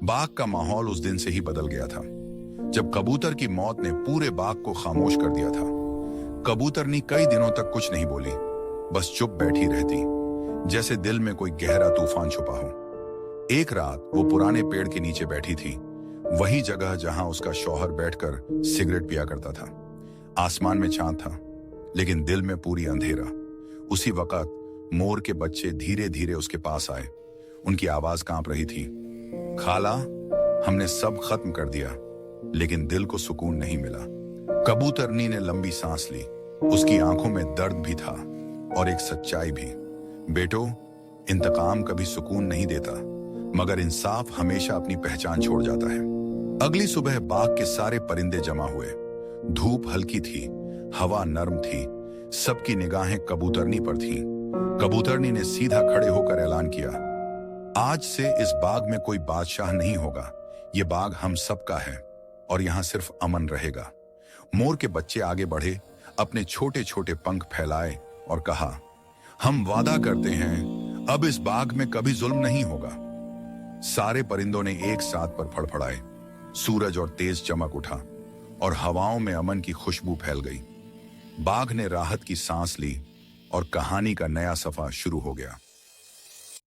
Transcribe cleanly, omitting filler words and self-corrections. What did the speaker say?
बाग का माहौल उस दिन से ही बदल गया था, जब कबूतर की मौत ने पूरे बाग को खामोश कर दिया था। कबूतरनी कई दिनों तक कुछ नहीं बोली, बस चुप बैठी रहती, जैसे दिल में कोई गहरा तूफान छुपा हो। एक रात वो पुराने पेड़ के नीचे बैठी थी, वही जगह जहां उसका शौहर बैठकर सिगरेट पिया करता था। आसमान में चांद था, लेकिन दिल में पूरी अंधेरा। उसी वक्त मोर के बच्चे धीरे धीरे उसके पास आए। उनकी आवाज कांप रही थी, खाला, हमने सब खत्म कर दिया, लेकिन दिल को सुकून नहीं मिला। कबूतरनी ने लंबी सांस ली। उसकी आंखों में दर्द भी था और एक सच्चाई भी। बेटो, इंतकाम कभी सुकून नहीं देता, मगर इंसाफ हमेशा अपनी पहचान छोड़ जाता है। अगली सुबह बाग के सारे परिंदे जमा हुए। धूप हल्की थी, हवा नरम थी, सबकी निगाहें कबूतरनी पर थीं। कबूतरनी ने सीधा खड़े होकर ऐलान किया, आज से इस बाग में कोई बादशाह नहीं होगा, ये बाग हम सबका है और यहाँ सिर्फ अमन रहेगा। मोर के बच्चे आगे बढ़े, अपने छोटे छोटे पंख फैलाए और कहा, हम वादा करते हैं अब इस बाग में कभी जुल्म नहीं होगा। सारे परिंदों ने एक साथ पर फड़फड़ाए। सूरज और तेज चमक उठा और हवाओं में अमन की खुशबू फैल गई। बाघ ने राहत की सांस ली और कहानी का नया सफा शुरू हो गया।